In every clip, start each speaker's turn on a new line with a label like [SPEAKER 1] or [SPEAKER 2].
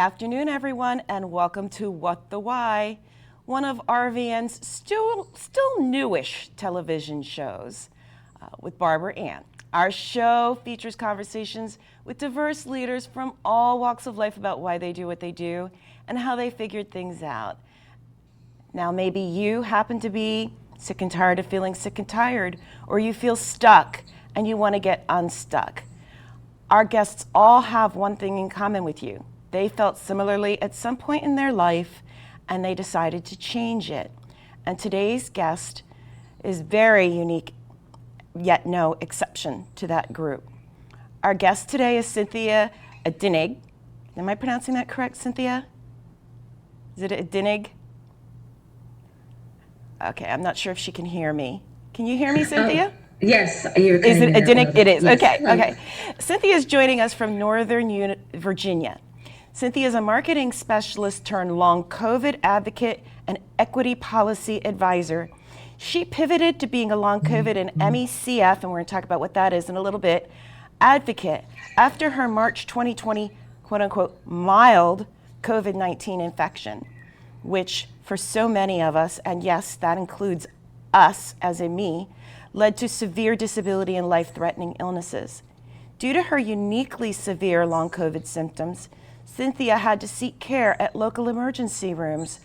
[SPEAKER 1] afternoon, everyone, and welcome to What the Why, one of RVN's still newish television shows with Barbara Ann. Our show features conversations with diverse leaders from all walks of life about why they do what they do and how they figured things out. Now, maybe you happen to be sick and tired of feeling sick and tired, or you feel stuck and you want to get unstuck. Our guests all have one thing in common with you. They felt similarly at some point in their life, and they decided to change it. And today's guest is very unique, yet no exception to that group. Our guest today is Cynthia Adinig. Am I pronouncing that correct, Cynthia? Is it Adinig? Okay, I'm not sure if she can hear me. Can you hear me, Cynthia?
[SPEAKER 2] Yes, you're
[SPEAKER 1] Is it Adinig? It is.
[SPEAKER 2] Yes.
[SPEAKER 1] Okay. Cynthia is joining us from Northern Virginia. Cynthia is a marketing specialist turned long COVID advocate and equity policy advisor. She pivoted to being a long COVID and MECF, and we're going to talk about what that is in a little bit, advocate after her March 2020, quote unquote, mild COVID-19 infection, which for so many of us, and yes, that includes us as in me, led to severe disability and life-threatening illnesses. Due to her uniquely severe long COVID symptoms, Cynthia had to seek care at local emergency rooms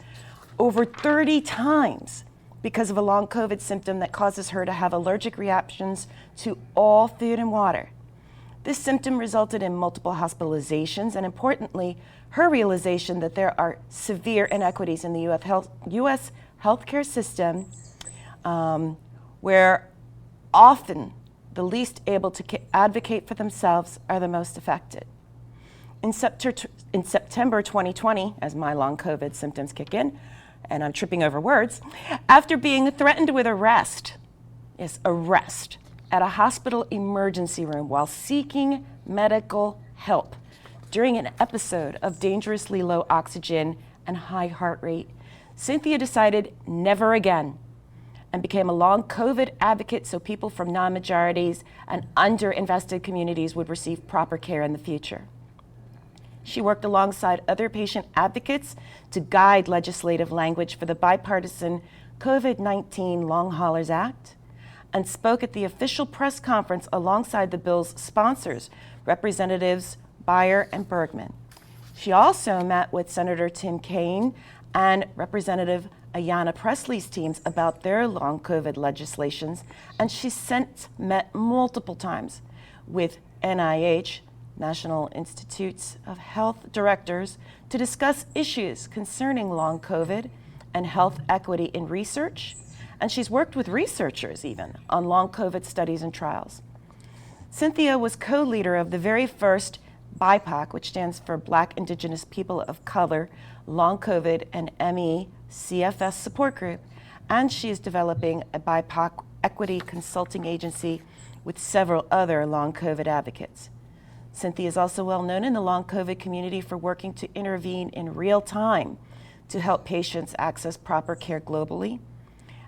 [SPEAKER 1] over 30 times because of a long COVID symptom that causes her to have allergic reactions to all food and water. This symptom resulted in multiple hospitalizations and, importantly, her realization that there are severe inequities in the U.S. healthcare system where often the least able to advocate for themselves are the most affected. In September 2020, as my long COVID symptoms kick in, and I'm tripping over words, after being threatened with arrest at a hospital emergency room while seeking medical help during an episode of dangerously low oxygen and high heart rate, Cynthia decided never again and became a long COVID advocate so people from non-majorities and underinvested communities would receive proper care in the future. She worked alongside other patient advocates to guide legislative language for the bipartisan COVID-19 Long Haulers Act and spoke at the official press conference alongside the bill's sponsors, Representatives Beyer and Bergman. She also met with Senator Tim Kaine and Representative Ayanna Pressley's teams about their long COVID legislations, and she's since met multiple times with NIH, National Institutes of Health directors, to discuss issues concerning long COVID and health equity in research, and she's worked with researchers even on long COVID studies and trials. Cynthia was co-leader of the very first BIPOC, which stands for Black Indigenous People of Color, Long COVID and ME-CFS support group, and she is developing a BIPOC equity consulting agency with several other long COVID advocates. Cynthia is also well known in the long COVID community for working to intervene in real time to help patients access proper care globally.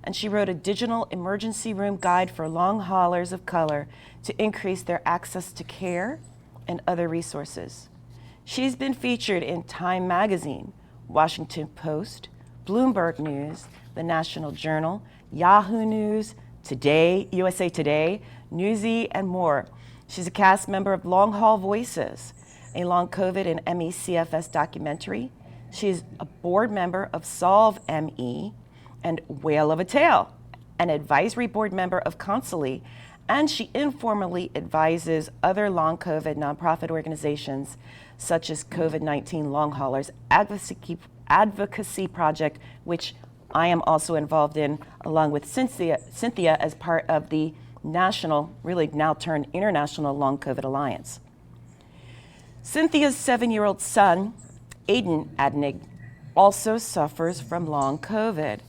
[SPEAKER 1] And she wrote a digital emergency room guide for long haulers of color to increase their access to care and other resources. She's been featured in Time Magazine, Washington Post, Bloomberg News, the National Journal, Yahoo News, Today, USA Today, Newsy, and more. She's a cast member of Long Haul Voices, a long COVID and ME-CFS documentary. She's a board member of Solve ME and Whale of a Tale, an advisory board member of Consily, and she informally advises other long COVID nonprofit organizations such as COVID-19 Long Haulers Advocacy Project, which I am also involved in along with Cynthia as part of the national, really now turned international Long COVID Alliance. Cynthia's 7-year-old son, Adinig, also suffers from long COVID.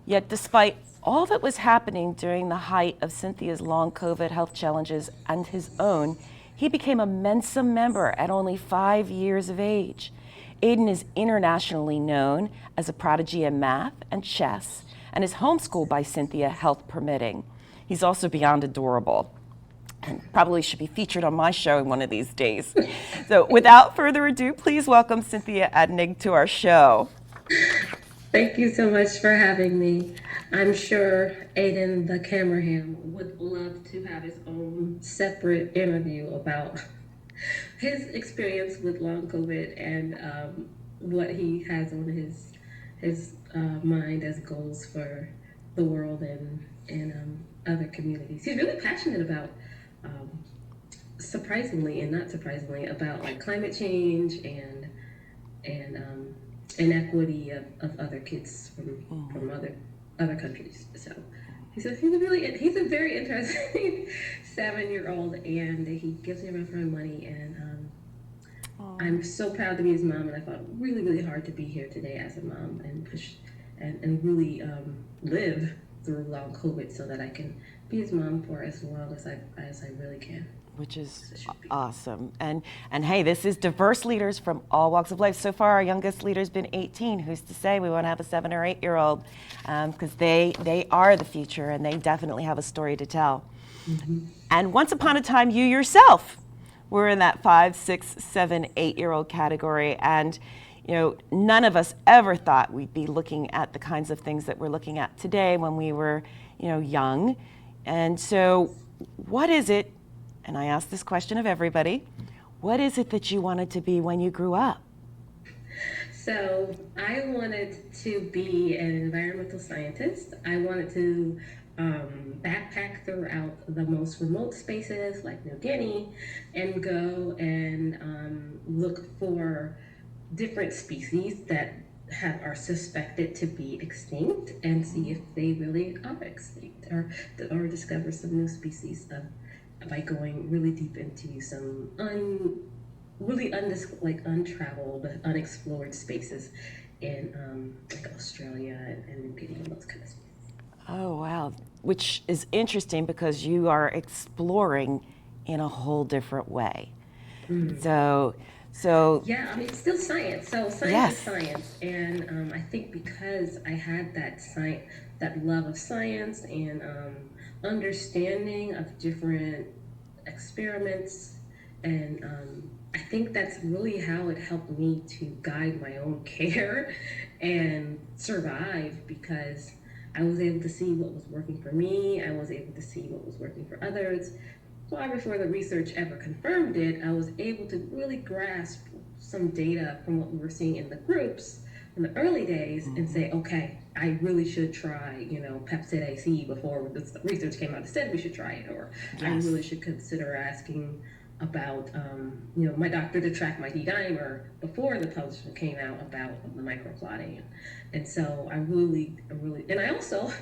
[SPEAKER 1] Yet despite all that was happening during the height of Cynthia's long COVID health challenges and his own, he became a Mensa member at only 5 years of age. Aiden is internationally known as a prodigy in math and chess and is homeschooled by Cynthia, health permitting. He's also beyond adorable. and probably should be featured on my show one of these days. So without further ado, please welcome Cynthia Adinig to our show.
[SPEAKER 2] Thank you so much for having me. I'm sure Aiden, the cameraman, would love to have his own separate interview about his experience with long COVID and what he has on his mind as goals for the world and other communities. He's really passionate about, surprisingly and not surprisingly, about like climate change and inequity of other kids from other countries. So he's a very interesting 7-year-old, and he gives me a run for my money, and I'm so proud to be his mom, and I fought really, really hard to be here today as a mom and push and really live through long COVID so that I can be his mom for as long as I really can.
[SPEAKER 1] Which is awesome. And hey, this is diverse leaders from all walks of life. So far, our youngest leader's been 18. Who's to say we want to have a 7 or 8-year-old? Because they are the future, and they definitely have a story to tell. Mm-hmm. And once upon a time, you yourself were in that 5, 6, 7, 8-year-old category. And you know, none of us ever thought we'd be looking at the kinds of things that we're looking at today when we were, young. And so, what is it? And I ask this question of everybody, what is it that you wanted to be when you grew up?
[SPEAKER 2] So I wanted to be an environmental scientist. I wanted to backpack throughout the most remote spaces like New Guinea and go and look for different species that are suspected to be extinct and see if they really are extinct, or discover some new species by going really deep into some untraveled, unexplored spaces in like Australia and New Guinea and those kind of spaces.
[SPEAKER 1] Oh, wow. Which is interesting because you are exploring in a whole different way. Mm-hmm. So
[SPEAKER 2] yeah, I mean, it's still science. So science is science, and I think because I had that love of science and understanding of different experiments, and I think that's really how it helped me to guide my own care and survive, because I was able to see what was working for me. I was able to see what was working for others. Far before the research ever confirmed it, I was able to really grasp some data from what we were seeing in the groups in the early days and say, okay, I really should try, Pepsid AC before the research came out and said we should try it, or I really should consider asking about, my doctor to track my D-dimer before the publication came out about the microclotting. And so I really, and I also,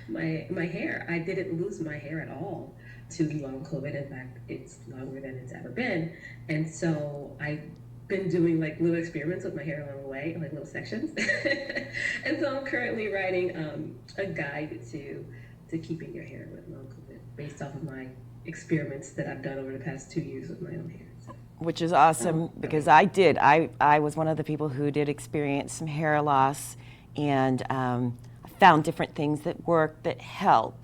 [SPEAKER 2] my hair, I didn't lose my hair at all to long COVID. In fact, it's longer than it's ever been. And so I've been doing like little experiments with my hair along the way, like little sections. And so I'm currently writing a guide to keeping your hair with long COVID based off of my experiments that I've done over the past 2 years with my own hair. So.
[SPEAKER 1] Which is awesome, because I was one of the people who did experience some hair loss, and I found different things that work, that help.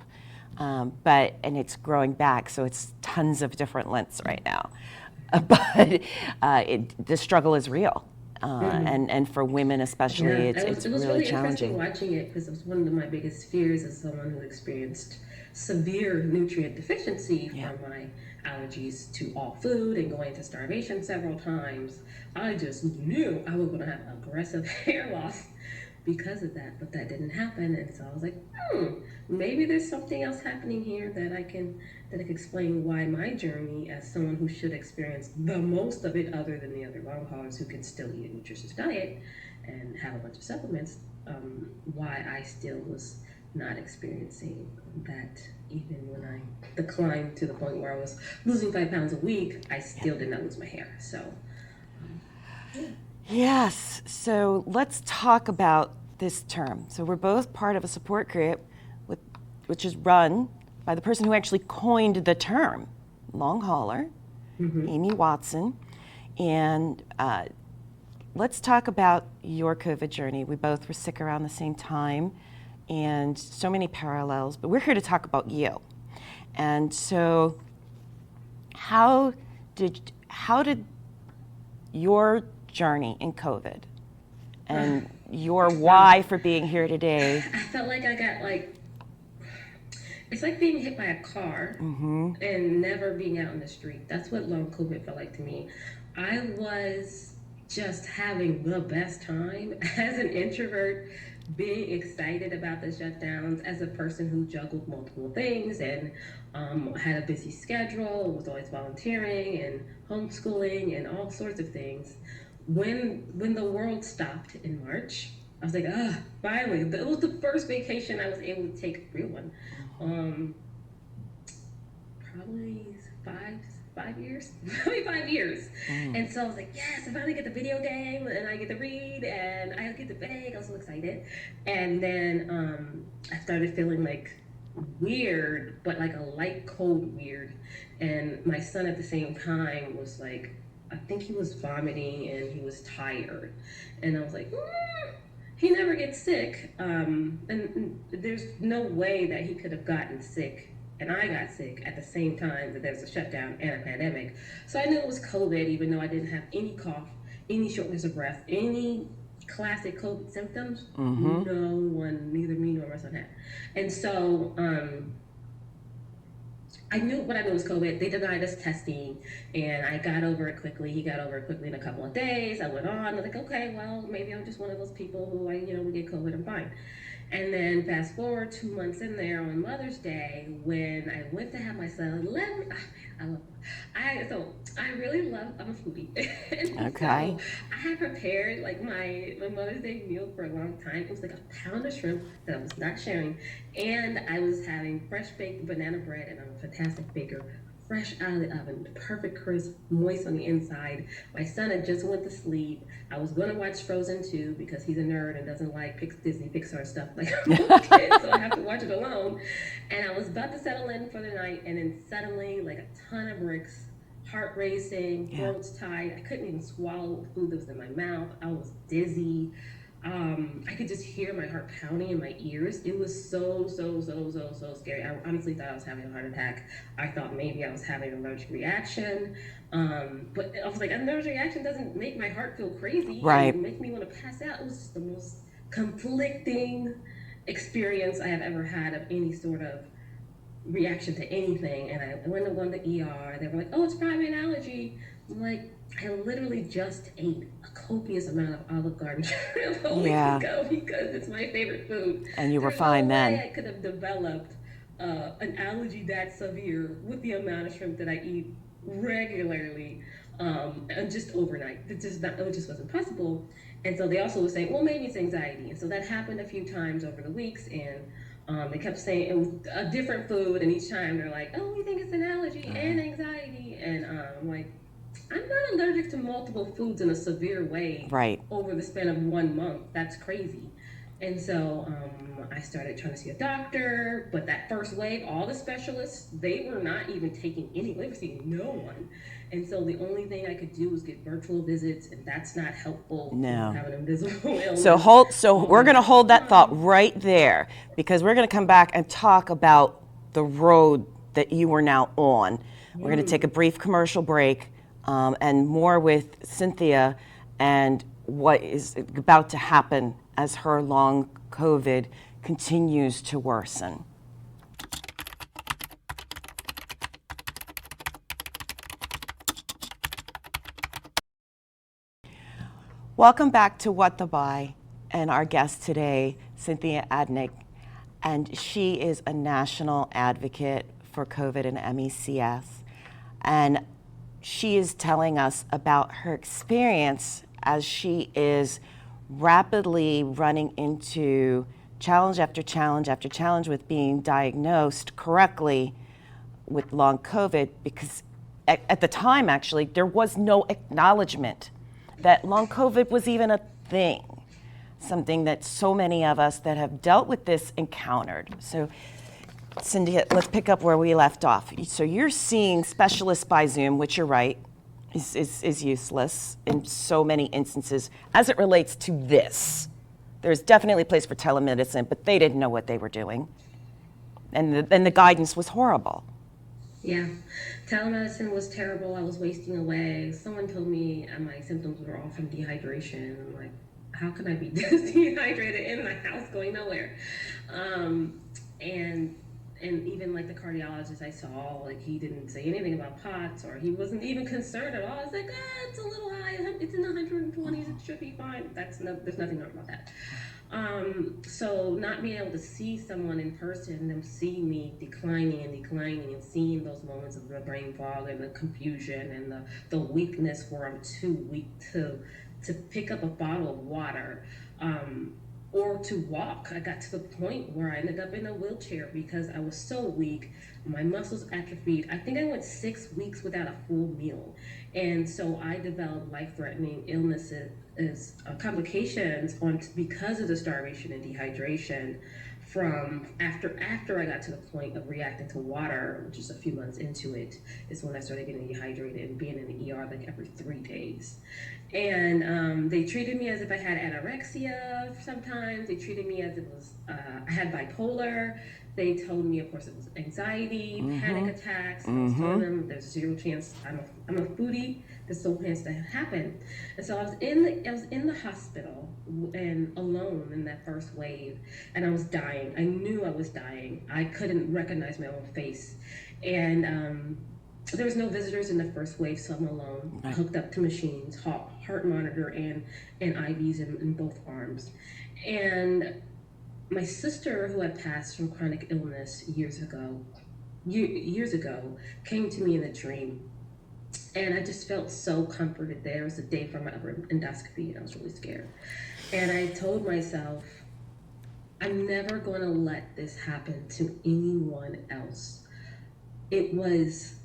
[SPEAKER 1] And it's growing back, so it's tons of different lengths right now. But the struggle is real, and for women especially, it's really challenging.
[SPEAKER 2] It was really interesting watching it, because it was one of my biggest fears as someone who experienced severe nutrient deficiency from my allergies to all food and going into starvation several times. I just knew I was going to have aggressive hair loss because of that, but that didn't happen. And so I was like, maybe there's something else happening here that I can explain why my journey, as someone who should experience the most of it other than the other long haulers who can still eat a nutritious diet and have a bunch of supplements, why I still was not experiencing that. Even when I declined to the point where I was losing 5 pounds a week, I still did not lose my hair. So
[SPEAKER 1] yes, so let's talk about this term. So we're both part of a support group which is run by the person who actually coined the term, long hauler, Amy Watson. And let's talk about your COVID journey. We both were sick around the same time, and so many parallels, but we're here to talk about you. And so how did your journey in COVID and your why for being here today?
[SPEAKER 2] I felt like I got it's like being hit by a car and never being out in the street. That's what long COVID felt like to me. I was just having the best time as an introvert, being excited about the shutdowns, as a person who juggled multiple things and had a busy schedule, was always volunteering and homeschooling and all sorts of things. When the world stopped in March, I was like, finally. It was the first vacation I was able to take, a real one. Probably 5 years, probably 5 years. And so I was like, yes, I finally get the video game and I get to read and I get to bake. I was so excited. And then I started feeling like weird, but like a light cold weird. And my son at the same time was like, I think he was vomiting and he was tired. And I was like, he never gets sick. And there's no way that he could have gotten sick and I got sick at the same time that there was a shutdown and a pandemic. So I knew it was COVID, even though I didn't have any cough, any shortness of breath, any classic COVID symptoms. No one, neither me nor my son had. And so I knew what I knew was COVID. They denied us testing, and I got over it quickly. He got over it quickly in a couple of days. I went on. I was like, okay, well, maybe I'm just one of those people who we get COVID, I'm fine. And then fast forward 2 months in there on Mother's Day, when I went to have my son, I really love, I'm a foodie.
[SPEAKER 1] Okay.
[SPEAKER 2] So I had prepared like my Mother's Day meal for a long time. It was like a pound of shrimp that I was not sharing. And I was having fresh baked banana bread, and I'm a fantastic baker. Fresh out of the oven, perfect crisp, moist on the inside. My son had just went to sleep. I was going to watch Frozen 2 because he's a nerd and doesn't like Disney Pixar stuff like I'm a kid, so I have to watch it alone. And I was about to settle in for the night, and then suddenly, like a ton of bricks, heart racing, throats tied. I couldn't even swallow food that was in my mouth. I was dizzy. I could just hear my heart pounding in my ears. It was so scary. I honestly thought I was having a heart attack. I thought maybe I was having an allergic reaction. But I was like, an allergic reaction doesn't make my heart feel crazy.
[SPEAKER 1] Right.
[SPEAKER 2] It make me want to pass out. It was just the most conflicting experience I have ever had of any sort of reaction to anything. And I went to the ER. They were like, oh, it's probably an allergy. I'm like, I literally just ate a copious amount of Olive Garden shrimp a week ago because it's my favorite food.
[SPEAKER 1] And you were fine then.
[SPEAKER 2] I could have developed an allergy that severe with the amount of shrimp that I eat regularly, and just overnight. It just wasn't possible. And so they also were saying, well, maybe it's anxiety. And so that happened a few times over the weeks, and they kept saying it was a different food, and each time they're like, oh, we think it's an allergy and anxiety. And I'm like, I'm not allergic to multiple foods in a severe way over the span of 1 month. That's crazy. And so I started trying to see a doctor, but that first wave, all the specialists, they were not even taking they were seeing no one. And so the only thing I could do was get virtual visits, and that's not helpful. No. Have an invisible illness.
[SPEAKER 1] So we're going to hold that thought right there, because we're going to come back and talk about the road that you are now on. We're going to take a brief commercial break. And more with Cynthia and what is about to happen as her long COVID continues to worsen. Welcome back to What the Buy, and our guest today, Cynthia Adinig, and she is a national advocate for COVID and MECS. And she is telling us about her experience as she is rapidly running into challenge after challenge after challenge with being diagnosed correctly with long COVID, because at the time, actually, there was no acknowledgement that long COVID was even a thing, something that so many of us that have dealt with this encountered. So Cynthia, let's pick up where we left off. So you're seeing specialists by Zoom, which you're right, is useless in so many instances as it relates to this. There's definitely a place for telemedicine, but they didn't know what they were doing. And the guidance was horrible.
[SPEAKER 2] Yeah, telemedicine was terrible. I was wasting away. Someone told me my symptoms were all from dehydration. I'm like, how can I be dehydrated in my house going nowhere? Um, and and even like the cardiologist I saw, like he didn't say anything about POTS, or he wasn't even concerned at all. I was like, it's a little high. It's in the 120s. It should be fine. There's nothing wrong about that. So not being able to see someone in person, them see me declining and seeing those moments of the brain fog and the confusion and the weakness where I'm too weak to pick up a bottle of water, or to walk. I got to the point where I ended up in a wheelchair because I was so weak. My muscles atrophied. I think I went 6 weeks without a full meal. And so I developed life-threatening illnesses, complications because of the starvation and dehydration from after I got to the point of reacting to water, which is a few months into it, is when I started getting dehydrated and being in the ER like every 3 days. And they treated me as if I had anorexia sometimes. They treated me as if it was, I had bipolar. They told me, of course, it was anxiety, panic attacks. I was telling them there's zero chance. I'm a foodie. There's no chance that happen. And so I was in the hospital and alone in that first wave, and I was dying. I knew I was dying. I couldn't recognize my own face, and there was no visitors in the first wave, so I'm alone, hooked up to machines, heart monitor, and IVs in both arms, and my sister, who had passed from chronic illness years ago, came to me in a dream. And I just felt so comforted there. It was the day for my upper endoscopy, and I was really scared. And I told myself, I'm never going to let this happen to anyone else. It was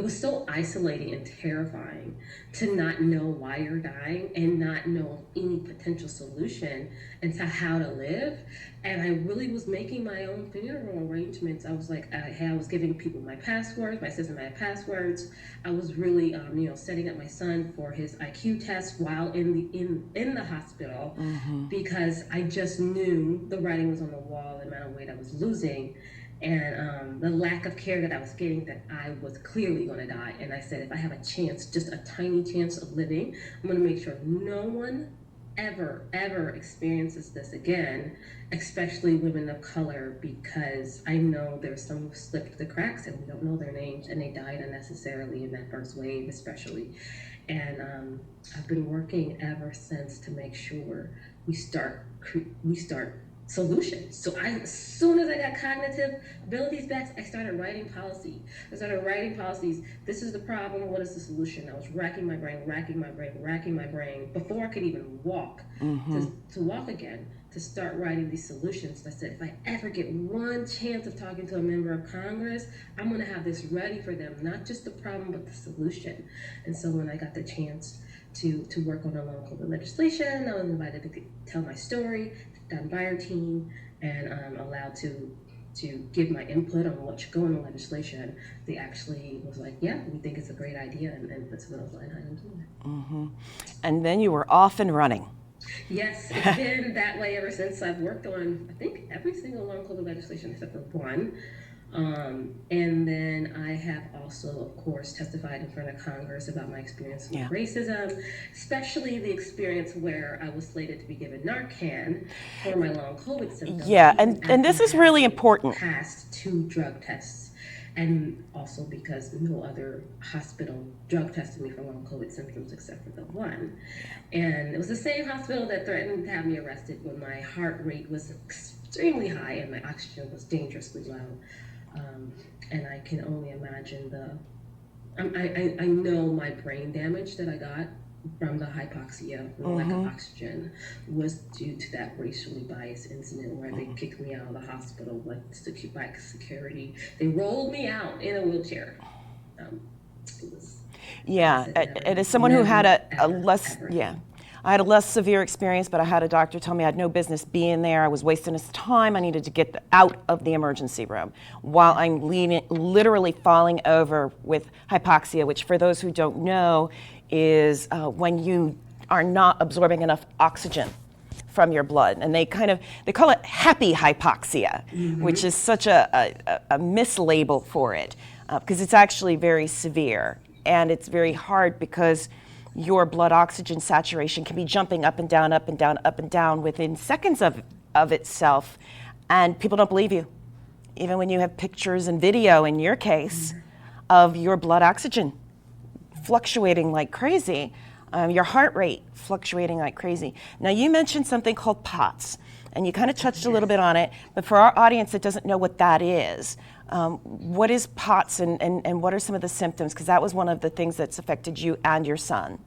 [SPEAKER 2] so isolating and terrifying to not know why you're dying and not know any potential solution into how to live. And I really was making my own funeral arrangements. I was like, I was giving people my passwords, my sister my passwords. I was really, setting up my son for his IQ test while in the hospital, because I just knew the writing was on the wall, the amount of weight I was losing, and the lack of care that I was getting, that I was clearly going to die. And I said, if I have a chance, just a tiny chance of living, I'm going to make sure no one ever experiences this again, especially women of color, because I know there's some who slipped through the cracks and we don't know their names, and they died unnecessarily in that first wave especially. And I've been working ever since to make sure we start solutions. So as soon as I got cognitive abilities back, I started writing policy. I started writing policies. This is the problem. What is the solution? I was racking my brain before I could even walk, to walk again, to start writing these solutions. I said, if I ever get one chance of talking to a member of Congress, I'm going to have this ready for them, not just the problem, but the solution. And so when I got the chance to work on the long COVID legislation, I was invited to tell my story, done by our team, and allowed to give my input on what should go in the legislation. They actually was like, yeah, we think it's a great idea, and put some of those line items in there.
[SPEAKER 1] And then you were off and running.
[SPEAKER 2] Yes, it's been that way ever since. I've worked on, I think, every single long COVID legislation except for one. And then I have also, of course, testified in front of Congress about my experience with racism, especially the experience where I was slated to be given Narcan for my long COVID symptoms.
[SPEAKER 1] Yeah, and this is really important.
[SPEAKER 2] Passed 2 drug tests, and also because no other hospital drug tested me for long COVID symptoms except for the one. And it was the same hospital that threatened to have me arrested when my heart rate was extremely high and my oxygen was dangerously low. And I can only imagine I know my brain damage that I got from the hypoxia, the lack of oxygen, was due to that racially biased incident where they kicked me out of the hospital by security. They rolled me out in a wheelchair. It was,
[SPEAKER 1] and as someone who had a less, I had a less severe experience, but I had a doctor tell me I had no business being there. I was wasting his time. I needed to get out of the emergency room while I'm literally falling over with hypoxia, which for those who don't know is when you are not absorbing enough oxygen from your blood. And they call it happy hypoxia, which is such a mislabel for it, because it's actually very severe. And it's very hard because your blood oxygen saturation can be jumping up and down, up and down, up and down within seconds of itself. And people don't believe you, even when you have pictures and video, in your case, of your blood oxygen fluctuating like crazy, your heart rate fluctuating like crazy. Now, you mentioned something called POTS, and you kind of touched a little bit on it, but for our audience that doesn't know what that is, what is POTS and what are some of the symptoms? Because that was one of the things that's affected you and your son.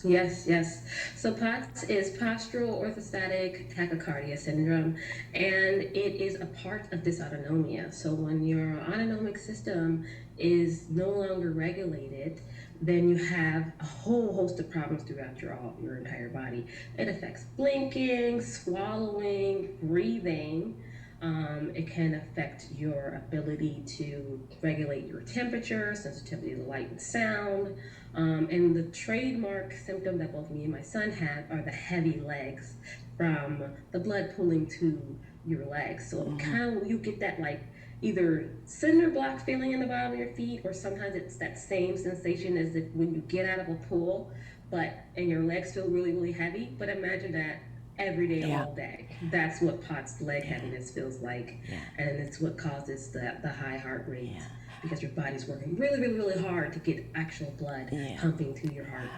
[SPEAKER 2] Yes, yes. So POTS is postural orthostatic tachycardia syndrome, and it is a part of dysautonomia. So when your autonomic system is no longer regulated, then you have a whole host of problems throughout your entire body. It affects blinking, swallowing, breathing. It can affect your ability to regulate your temperature, sensitivity to light and sound. And the trademark symptom that both me and my son have are the heavy legs from the blood pooling to your legs. So kind of, you get that like either cinder block feeling in the bottom of your feet, or sometimes it's that same sensation as if when you get out of a pool, and your legs feel really, really heavy. But imagine that every day, all day. That's what POTS leg heaviness feels like. And it's what causes the high heart rate, because your body's working really, really, really hard to get actual blood pumping to your heart.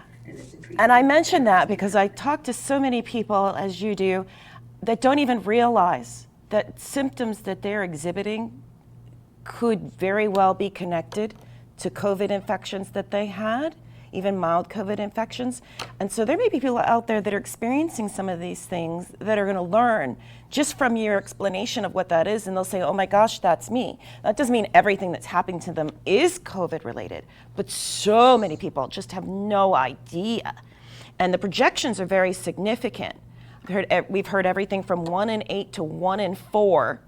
[SPEAKER 2] And
[SPEAKER 1] I mention that because I talk to so many people, as you do, that don't even realize that symptoms that they're exhibiting could very well be connected to COVID infections that they had, even mild COVID infections. And so there may be people out there that are experiencing some of these things that are going to learn just from your explanation of what that is, and they'll say, oh my gosh, that's me. That doesn't mean everything that's happening to them is COVID related, but so many people just have no idea. And the projections are very significant. We've heard everything from 1 in 8 to 1 in 4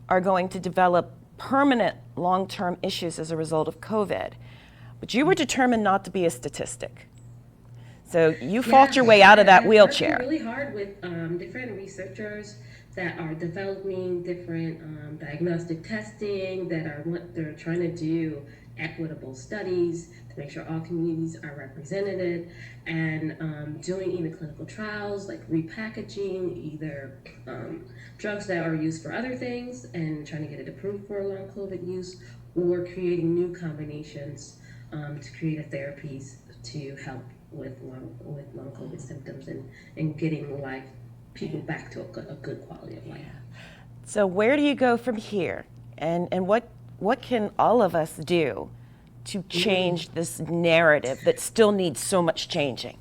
[SPEAKER 1] are going to develop permanent long-term issues as a result of COVID. But you were determined not to be a statistic. So you fought your way out of that wheelchair.
[SPEAKER 2] I'm working really hard with different researchers that are developing different diagnostic testing, they're trying to do equitable studies to make sure all communities are represented, and doing even clinical trials like repackaging either drugs that are used for other things and trying to get it approved for long COVID use, or creating new combinations to create therapies to help with long COVID symptoms and getting people back to a good quality of life.
[SPEAKER 1] So where do you go from here? And what can all of us do to change this narrative that still needs so much changing?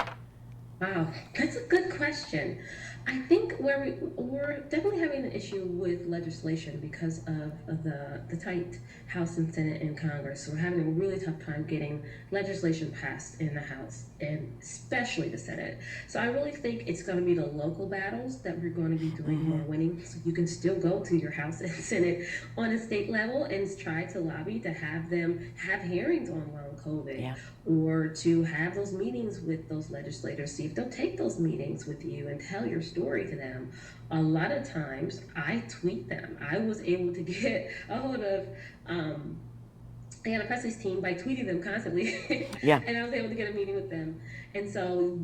[SPEAKER 2] Wow, that's a good question. I think we're definitely having an issue with legislation because of the tight House and Senate and Congress. So we're having a really tough time getting legislation passed in the House, and especially the Senate. So I really think it's going to be the local battles that we're going to be doing more winning. So you can still go to your House and Senate on a state level and try to lobby to have them have hearings on long COVID, or to have those meetings with those legislators, see if they'll take those meetings with you and tell your story to them. A lot of times I tweet them. I was able to get a hold of Ayanna Presley's team by tweeting them constantly. And I was able to get a meeting with them. And so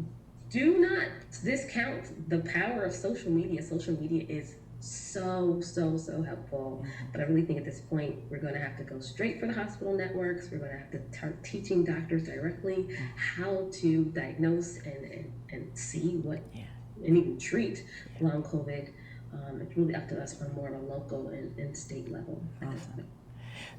[SPEAKER 2] do not discount the power of social media. Social media is so helpful. But I really think at this point we're going to have to go straight for the hospital networks. We're going to have to start teaching doctors directly how to diagnose and see what and even treat long COVID. It's really up to us from more of a local and state level at this point.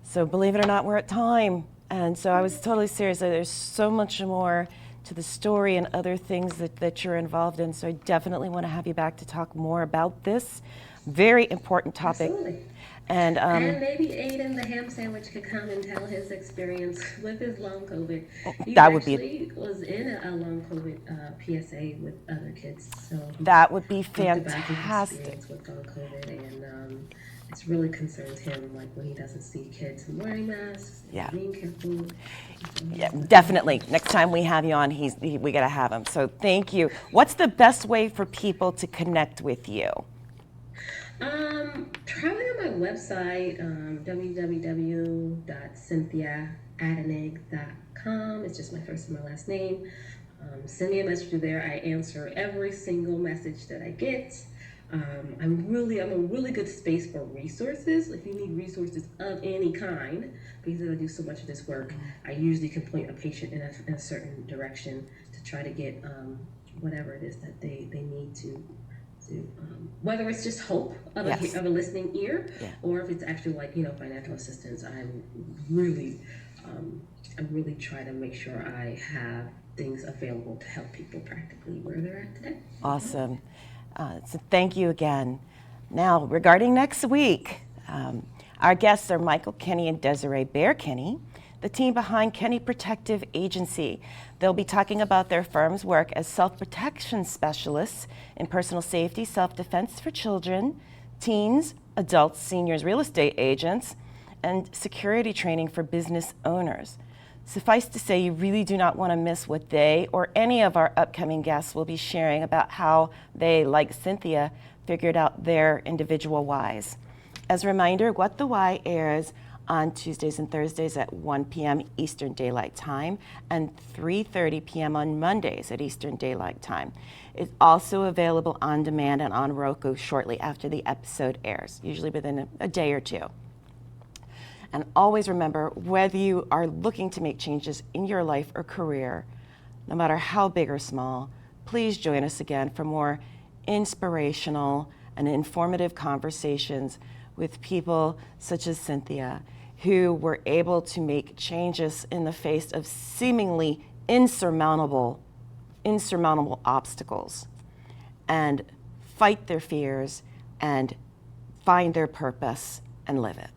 [SPEAKER 1] So believe it or not, we're at time. And so I was totally serious. There's so much more to the story and other things that you're involved in. So I definitely want to have you back to talk more about this very important topic.
[SPEAKER 2] Absolutely. And maybe Aiden, the ham sandwich, could come and tell his experience with his long COVID. He was in a long COVID PSA with other kids. So
[SPEAKER 1] that would be fantastic.
[SPEAKER 2] With long COVID it really concerns him, like when he doesn't see kids wearing masks,
[SPEAKER 1] Yeah.
[SPEAKER 2] being careful.
[SPEAKER 1] Yeah, definitely. Next time we have you on, we got to have him. So thank you. What's the best way for people to connect with you?
[SPEAKER 2] Probably on my website, www.cynthiaadinig.com. It's just my first and my last name. Send me a message through there. I answer every single message that I get. I'm a really good space for resources. If you need resources of any kind, because I do so much of this work, I usually can point a patient in a certain direction to try to get whatever it is that they need to whether it's just hope of,
[SPEAKER 1] Yes.
[SPEAKER 2] a listening ear,
[SPEAKER 1] Yeah.
[SPEAKER 2] or if it's actually like, financial assistance. I really try to make sure I have things available to help people practically where they're at today.
[SPEAKER 1] Awesome. So thank you again. Now, regarding next week, our guests are Michael Kenny and Desiree Bear Kenny, the team behind Kenny Protective Agency. They'll be talking about their firm's work as self-protection specialists in personal safety, self-defense for children, teens, adults, seniors, real estate agents, and security training for business owners. Suffice to say, you really do not want to miss what they or any of our upcoming guests will be sharing about how they, like Cynthia, figured out their individual whys. As a reminder, What the Why airs on Tuesdays and Thursdays at 1 p.m. Eastern Daylight Time and 3:30 p.m. on Mondays at Eastern Daylight Time. It's also available on demand and on Roku shortly after the episode airs, usually within a day or two. And always remember, whether you are looking to make changes in your life or career, no matter how big or small, please join us again for more inspirational and informative conversations with people such as Cynthia, who were able to make changes in the face of seemingly insurmountable obstacles and fight their fears and find their purpose and live it.